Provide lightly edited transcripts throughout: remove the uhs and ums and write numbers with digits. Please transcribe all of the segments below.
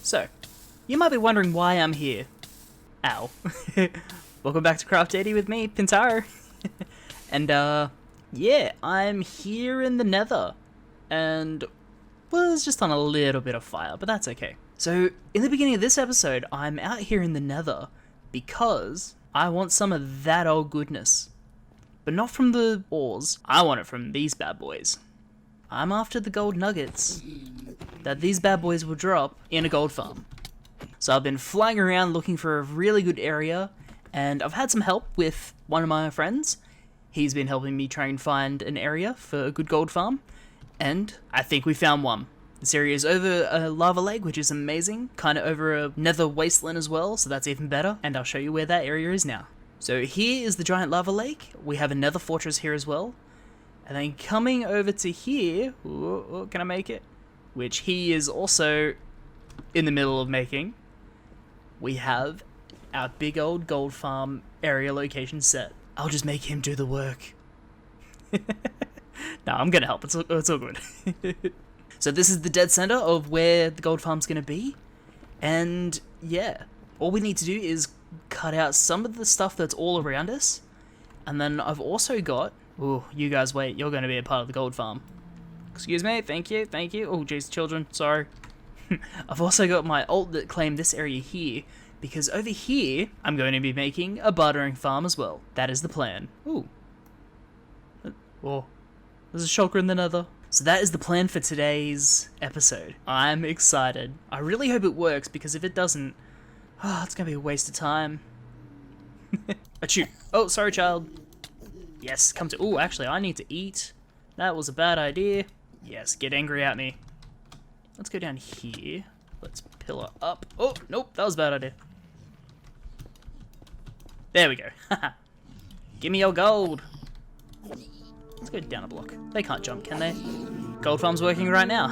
So, you might be wondering why I'm here. Ow. Welcome back to Craftadia with me, Pintaro. And, yeah, I'm here in the Nether. And was just on a little bit of fire, but that's okay. So, in the beginning of this episode, I'm out here in the Nether because I want some of that old goodness. But not from the ores, I want it from these bad boys. I'm after the gold nuggets that these bad boys will drop in a gold farm. So I've been flying around looking for a really good area, and I've had some help with one of my friends. He's been helping me try and find an area for a good gold farm, and I think we found one. This area is over a lava lake, which is amazing, kind of over a nether wasteland as well, so that's even better, and I'll show you where that area is now. So here is the giant lava lake. We have a nether fortress here as well. And then coming over to here, can I make it? Which he is also in the middle of making. We have our big old gold farm area location set. I'll just make him do the work. No, I'm gonna help. It's all good. So this is the dead center of where the gold farm's gonna be. And yeah, all we need to do is cut out some of the stuff that's all around us. And then I've also got... Ooh, you guys wait, you're going to be a part of the gold farm. Excuse me, thank you. Oh, jeez, children, sorry. I've also got my ult that claimed this area here, because over here, I'm going to be making a bartering farm as well. That is the plan. Ooh. Whoa. There's a shulker in the nether. So that is the plan for today's episode. I'm excited. I really hope it works, because if it doesn't, it's going to be a waste of time. Achoo. Oh, sorry, child. Yes, come to... Ooh, actually, I need to eat. That was a bad idea. Yes, get angry at me. Let's go down here. Let's pillar up. Oh, nope, that was a bad idea. There we go. Give me your gold. Let's go down a block. They can't jump, can they? Gold farm's working right now.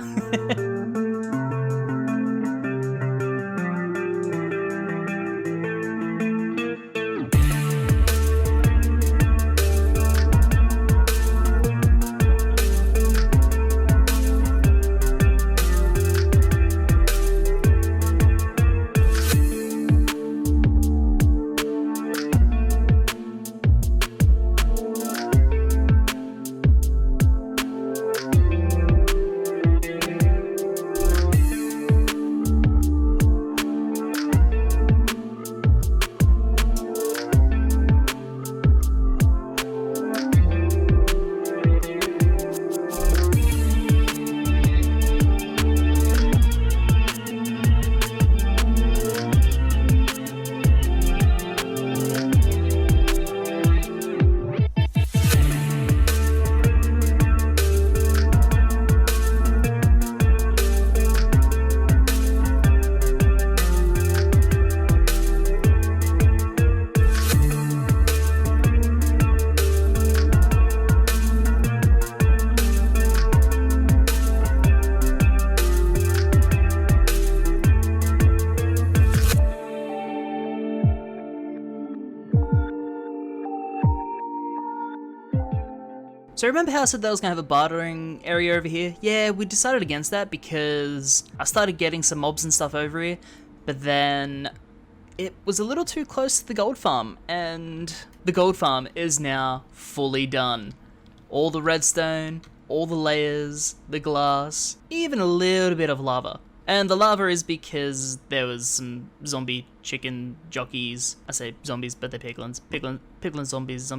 So remember how I said that I was going to have a bartering area over here? Yeah, we decided against that because I started getting some mobs and stuff over here, but then it was a little too close to the gold farm, and the gold farm is now fully done. All the redstone, all the layers, the glass, even a little bit of lava. And the lava is because there was some zombie chicken jockeys. I say zombies, but they're piglins. Piglin zombies,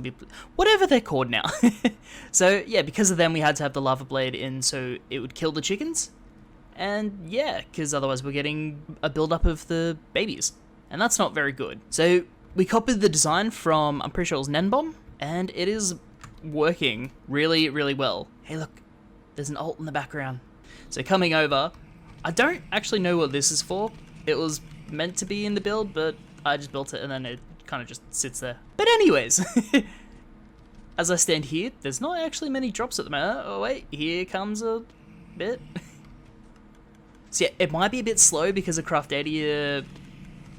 whatever they're called now. So yeah, because of them we had to have the lava blade in so it would kill the chickens. And yeah, because otherwise we're getting a build-up of the babies. And that's not very good. So we copied the design from, I'm pretty sure it was Nenbomb, and it is working really, really well. Hey look, there's an ult in the background. So coming over, I don't actually know what this is for. It was meant to be in the build, but I just built it and then it kind of just sits there. But anyways, as I stand here, there's not actually many drops at the moment. Oh wait, here comes a bit. So yeah, it might be a bit slow because of Craftadia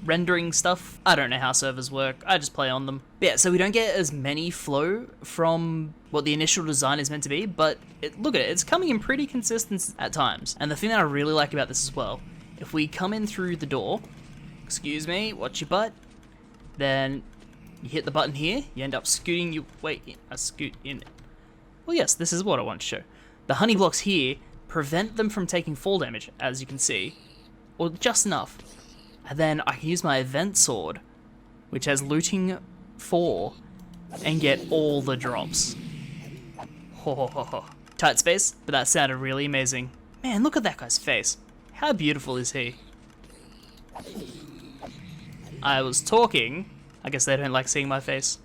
rendering stuff. I don't know how servers work. I just play on them. But yeah, so we don't get as many flow from what the initial design is meant to be, but look at it. It's coming in pretty consistent at times. And the thing that I really like about this as well if we come in through the door, excuse me, watch your butt, then you hit the button here, you end up scooting your way in, scoot in. Well, yes, this is what I want to show. The honey blocks here prevent them from taking fall damage, as you can see, or just enough. And then I can use my event sword, which has looting 4, and get all the drops. Ho ho ho ho. Tight space, but that sounded really amazing. Man, look at that guy's face. How beautiful is he? I was talking. I guess they don't like seeing my face.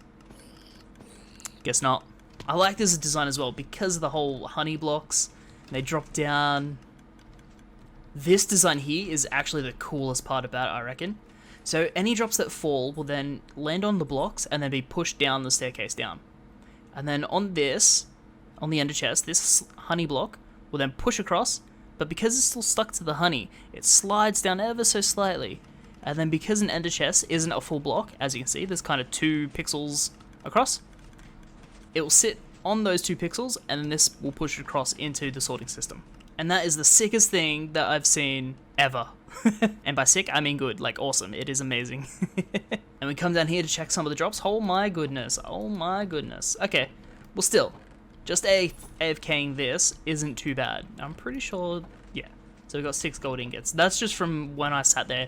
Guess not. I like this design as well because of the whole honey blocks. They drop down. This design here is actually the coolest part about it, I reckon. So any drops that fall will then land on the blocks and then be pushed down the staircase down. And then on this, on the ender chest, this honey block will then push across, but because it's still stuck to the honey, it slides down ever so slightly. And then because an ender chest isn't a full block, as you can see, there's kind of 2 pixels across, it will sit on those 2 pixels, and then this will push it across into the sorting system. And that is the sickest thing that I've seen ever. And by sick, I mean good, like awesome. It is amazing. And we come down here to check some of the drops. Oh my goodness. Oh my goodness. Okay, well still, just AFKing this isn't too bad. I'm pretty sure, yeah. So we got 6 gold ingots. That's just from when I sat there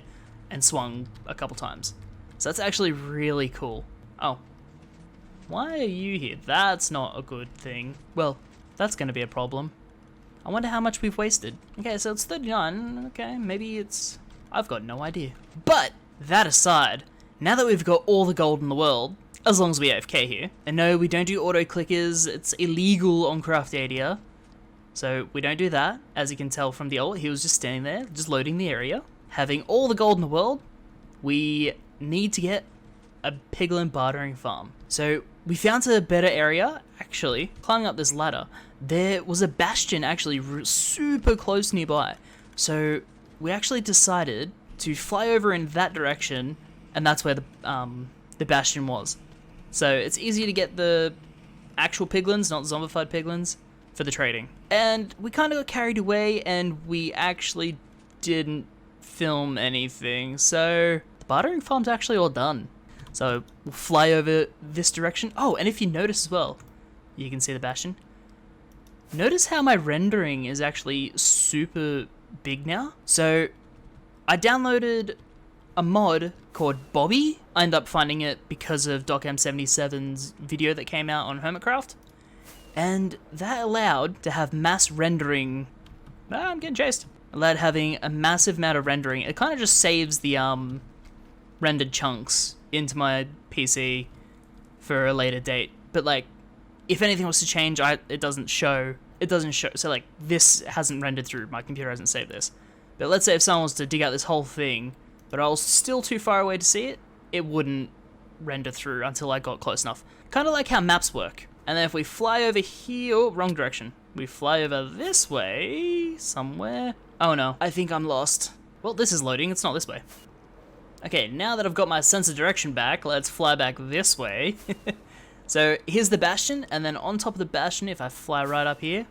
and swung a couple times. So that's actually really cool. Oh. Why are you here? That's not a good thing. Well, that's going to be a problem. I wonder how much we've wasted. Okay, so it's 39. Okay, maybe it's... I've got no idea. But, that aside, now that we've got all the gold in the world, as long as we AFK here, and no, we don't do auto-clickers, it's illegal on Craftadia, so we don't do that. As you can tell from the ult, he was just standing there, just loading the area. Having all the gold in the world, we need to get a piglin bartering farm. So, we found a better area, actually, climbing up this ladder. There was a bastion actually super close nearby. So we actually decided to fly over in that direction, and that's where the bastion was. So it's easy to get the actual piglins, not zombified piglins, for the trading. And we kind of got carried away, and we actually didn't film anything. So the bartering farm's actually all done. So we'll fly over this direction. Oh, and if you notice as well, you can see the bastion. Notice how my rendering is actually super big now. So I downloaded a mod called Bobby. I ended up finding it because of DocM77's video that came out on Hermitcraft. And that allowed to have mass rendering. Ah, I'm getting chased. Allowed having a massive amount of rendering. It kind of just saves the rendered chunks into my PC for a later date. But like, if anything was to change, it doesn't show. So like, this hasn't rendered through. My computer hasn't saved this. But let's say if someone was to dig out this whole thing, but I was still too far away to see it, it wouldn't render through until I got close enough. Kind of like how maps work. And then if we fly over here, oh, wrong direction. We fly over this way, somewhere. Oh no, I think I'm lost. Well, this is loading, it's not this way. Okay, now that I've got my sense of direction back, let's fly back this way. So here's the bastion, and then on top of the bastion, if I fly right up here,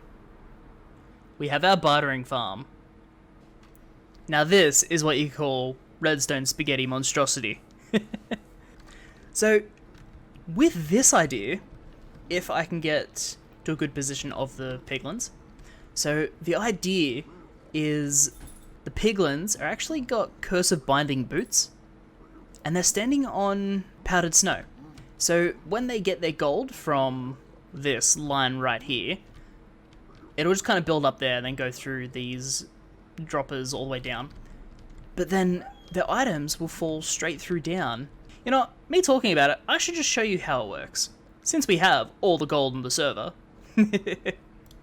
we have our bartering farm. Now this is what you call redstone spaghetti monstrosity. So with this idea, if I can get to a good position of the piglins, so the idea is the piglins are actually got cursive binding boots, and they're standing on powdered snow. So when they get their gold from this line right here, it'll just kind of build up there and then go through these droppers all the way down. But then the items will fall straight through down. You know, me talking about it, I should just show you how it works, since we have all the gold on the server.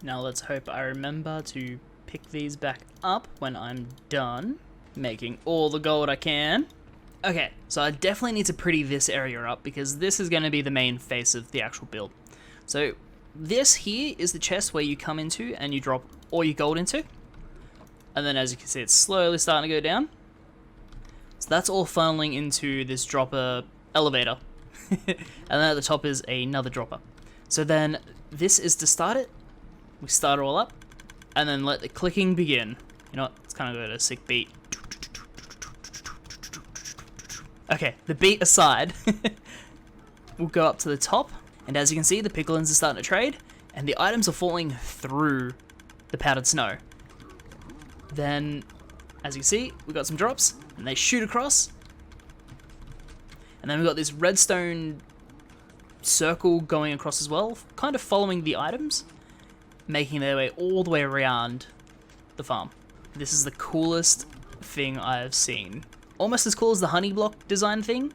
Now let's hope I remember to pick these back up when I'm done making all the gold I can. Okay, so I definitely need to pretty this area up because this is going to be the main face of the actual build. So this here is the chest where you come into and you drop all your gold into. And then as you can see, it's slowly starting to go down. So that's all funneling into this dropper elevator. And then at the top is another dropper. So then this is to start it. We start it all up and then let the clicking begin. You know what? Let's kind of go to a sick beat. Okay, the beat aside, we'll go up to the top, and as you can see, the piglins are starting to trade, and the items are falling through the powdered snow. Then, as you can see, we've got some drops, and they shoot across, and then we've got this redstone circle going across as well, kind of following the items, making their way all the way around the farm. This is the coolest thing I've seen. Almost as cool as the honey block design thing,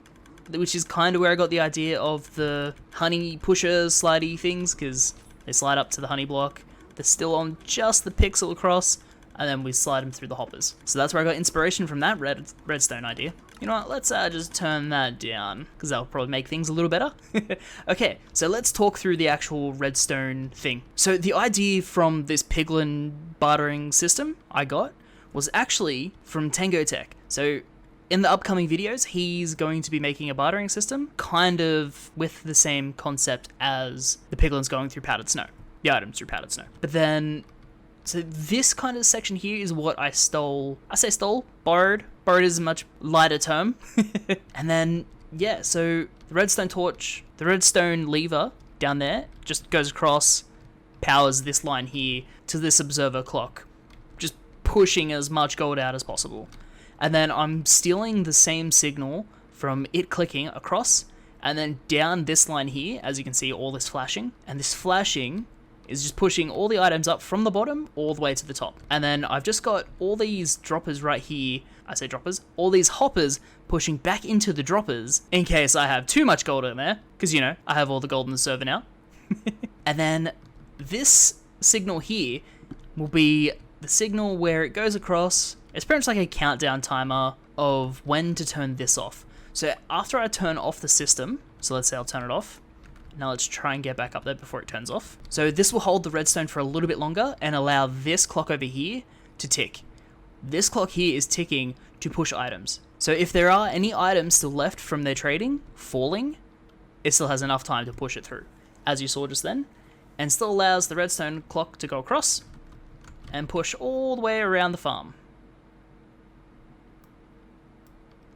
which is kind of where I got the idea of the honey pusher slidey things, because they slide up to the honey block, they're still on just the pixel across, and then we slide them through the hoppers. So that's where I got inspiration from that redstone idea. You know what, let's just turn that down, because that'll probably make things a little better. Okay, so let's talk through the actual redstone thing. So the idea from this piglin bartering system I got was actually from Tango Tech. So in the upcoming videos, he's going to be making a bartering system, kind of with the same concept as the piglins going through powdered snow, the items through powdered snow. But then, so this kind of section here is what I stole. I say stole, borrowed. Borrowed is a much lighter term. And then, yeah, so the redstone torch, the redstone lever down there just goes across, powers this line here to this observer clock, just pushing as much gold out as possible. And then I'm stealing the same signal from it clicking across, and then down this line here, as you can see, all this flashing. And this flashing is just pushing all the items up from the bottom all the way to the top. And then I've just got all these droppers right here. I say droppers. All these hoppers pushing back into the droppers in case I have too much gold in there. Because, you know, I have all the gold in the server now. And then this signal here will be the signal where it goes across. It's pretty much like a countdown timer of when to turn this off. So after I turn off the system, so let's say I'll turn it off. Now let's try and get back up there before it turns off. So this will hold the redstone for a little bit longer and allow this clock over here to tick. This clock here is ticking to push items. So if there are any items still left from their trading falling, it still has enough time to push it through, as you saw just then, and still allows the redstone clock to go across and push all the way around the farm.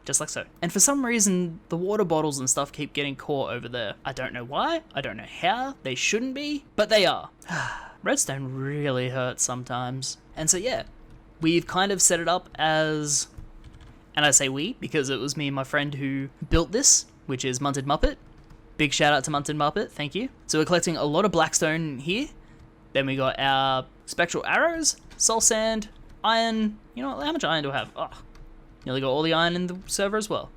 Just like so. And for some reason, the water bottles and stuff keep getting caught over there. I don't know why, I don't know how, they shouldn't be, but they are. Redstone really hurts sometimes. And so yeah, we've kind of set it up as, and I say we, because it was me and my friend who built this, which is Munted Muppet. Big shout out to Munted Muppet, thank you. So we're collecting a lot of blackstone here. Then we got our spectral arrows, soul sand, iron. You know what, how much iron do I have? Oh, nearly got all the iron in the server as well.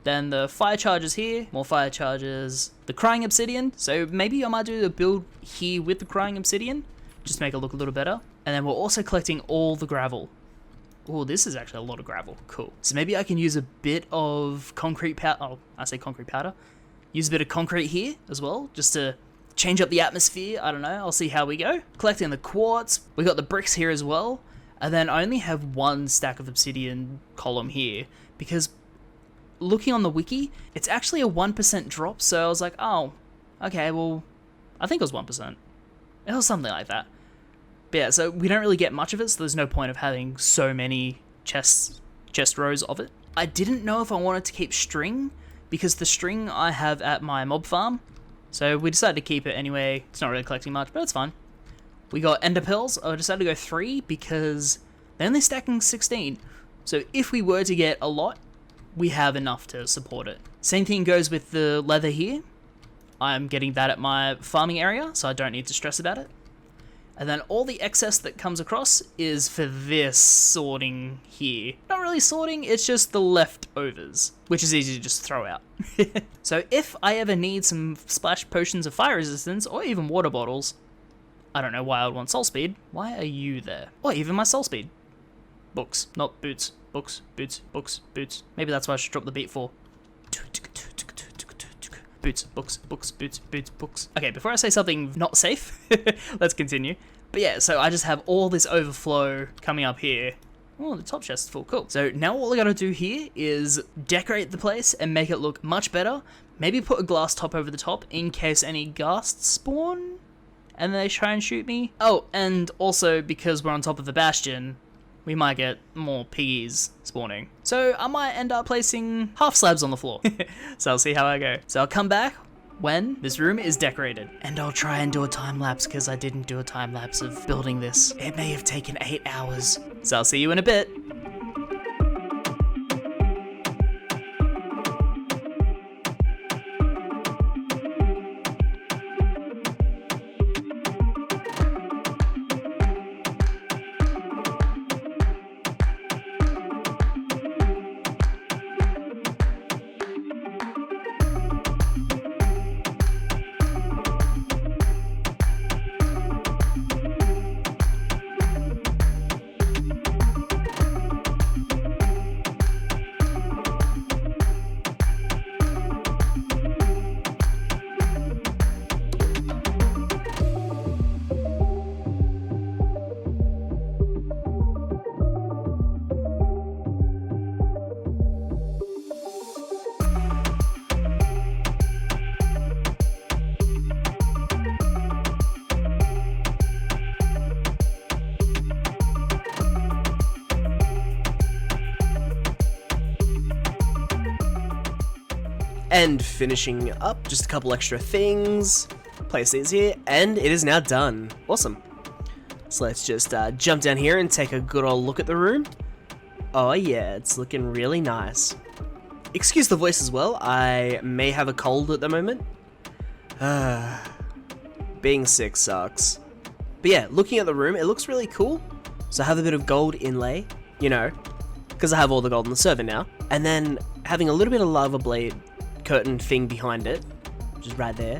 Then the fire charges here, more fire charges. The crying obsidian, so maybe I might do a build here with the crying obsidian, just to make it look a little better. And then we're also collecting all the gravel. Oh, this is actually a lot of gravel, cool. So maybe I can use a bit of concrete powder, oh, I say concrete powder. Use a bit of concrete here as well, just to change up the atmosphere, I don't know, I'll see how we go. Collecting the quartz, we got the bricks here as well. And then I only have one stack of obsidian column here, because looking on the wiki, it's actually a 1% drop, so I was like, oh, okay, well, I think it was 1%. It was something like that. But yeah, so we don't really get much of it, so there's no point of having so many chest rows of it. I didn't know if I wanted to keep string, because the string I have at my mob farm, so we decided to keep it anyway. It's not really collecting much, but it's fine. We got ender pearls. I decided to go 3 because they're only stacking 16. So if we were to get a lot, we have enough to support it. Same thing goes with the leather here. I'm getting that at my farming area, so I don't need to stress about it. And then all the excess that comes across is for this sorting here. Not really sorting, it's just the leftovers, which is easy to just throw out. So if I ever need some splash potions of fire resistance, or even water bottles, I don't know why I would want soul speed. Why are you there? Or even my soul speed. Books, not boots. Books, boots, books, boots. Maybe that's why I should drop the beat for. Boots, books, books, boots, boots, books. Okay, before I say something not safe, let's continue. But yeah, so I just have all this overflow coming up here. Oh, the top chest is full, cool. So now all I gotta do here is decorate the place and make it look much better. Maybe put a glass top over the top in case any ghasts spawn and they try and shoot me. Oh, and also because we're on top of the bastion, we might get more piggies spawning. So I might end up placing half slabs on the floor. So I'll see how I go. So I'll come back when this room is decorated. And I'll try and do a time lapse because I didn't do a time lapse of building this. It may have taken 8 hours. So I'll see you in a bit. And finishing up, just a couple extra things. Place these here, and it is now done. Awesome. So let's just jump down here and take a good old look at the room. Oh yeah, it's looking really nice. Excuse the voice as well, I may have a cold at the moment. Being sick sucks. But yeah, looking at the room, it looks really cool. So I have a bit of gold inlay, you know, because I have all the gold on the server now. And then having a little bit of lava blade curtain thing behind it, which is right there.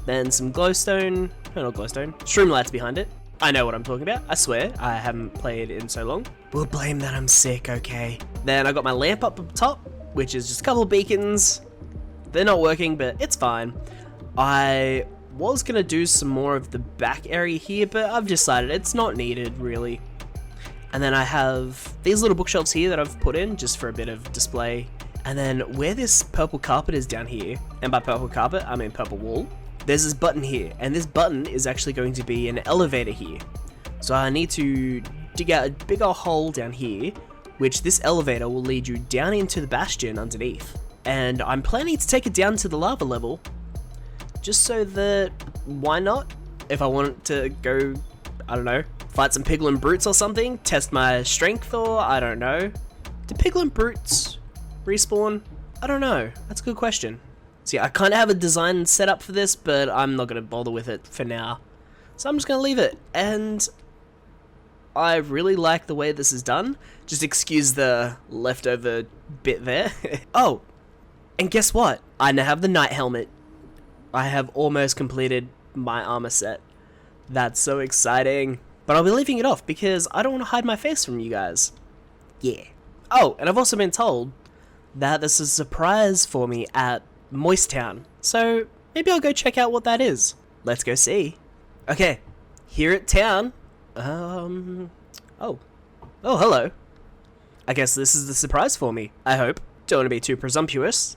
Then some glowstone, no, not glowstone, streamlights behind it. I know what I'm talking about, I swear, I haven't played in so long. We'll blame that I'm sick, okay. Then I got my lamp up top, which is just a couple of beacons. They're not working, but it's fine. I was gonna do some more of the back area here, but I've decided it's not needed, really. And then I have these little bookshelves here that I've put in just for a bit of display. And then where this purple carpet is down here, and by purple carpet, I mean purple wall, there's this button here, and this button is actually going to be an elevator here. So I need to dig out a big old hole down here, which this elevator will lead you down into the bastion underneath. And I'm planning to take it down to the lava level, just so that, why not? If I want to go, I don't know, fight some piglin brutes or something, test my strength, or I don't know. Do piglin brutes respawn? I don't know. That's a good question. See, I kind of have a design set up for this, but I'm not going to bother with it for now. So I'm just going to leave it. And I really like the way this is done. Just excuse the leftover bit there. Oh, and guess what? I now have the knight helmet. I have almost completed my armor set. That's so exciting. But I'll be leaving it off because I don't want to hide my face from you guys. Yeah. Oh, and I've also been told that there's a surprise for me at Moist Town. So maybe I'll go check out what that is. Let's go see. Okay, here at town. Oh, hello. I guess this is the surprise for me, I hope. Don't want to be too presumptuous.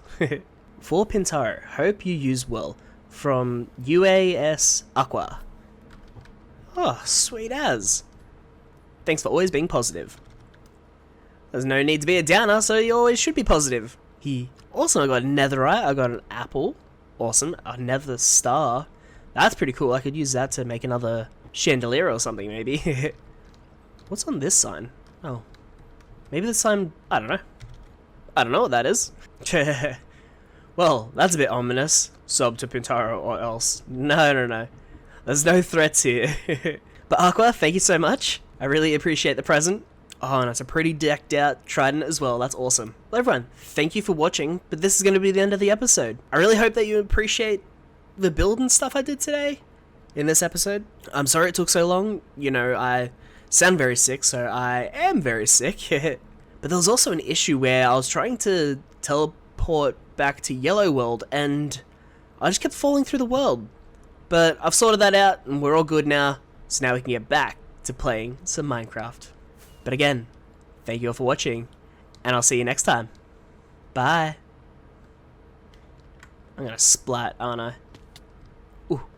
For Pintaro, hope you use well. From UAS Aqua. Oh, sweet as. Thanks for always being positive. There's no need to be a downer, so you always should be positive. Awesome, I got a netherite, I got an apple. Awesome, a nether star. That's pretty cool, I could use that to make another chandelier or something, maybe. What's on this sign? Oh. Maybe this sign, I don't know. I don't know what that is. Well, that's a bit ominous. Sub to Pintaro or else. No. There's no threats here. But Aqua, thank you so much. I really appreciate the present. Oh, and it's a pretty decked out trident as well. That's awesome. Well, everyone, thank you for watching, but this is going to be the end of the episode. I really hope that you appreciate the build and stuff I did today in this episode. I'm sorry it took so long. You know, I sound very sick, so I am very sick. But there was also an issue where I was trying to teleport back to Yellow World, and I just kept falling through the world. But I've sorted that out, and we're all good now, so now we can get back to playing some Minecraft. But again, thank you all for watching, and I'll see you next time. Bye. I'm gonna splat, aren't I? Ooh.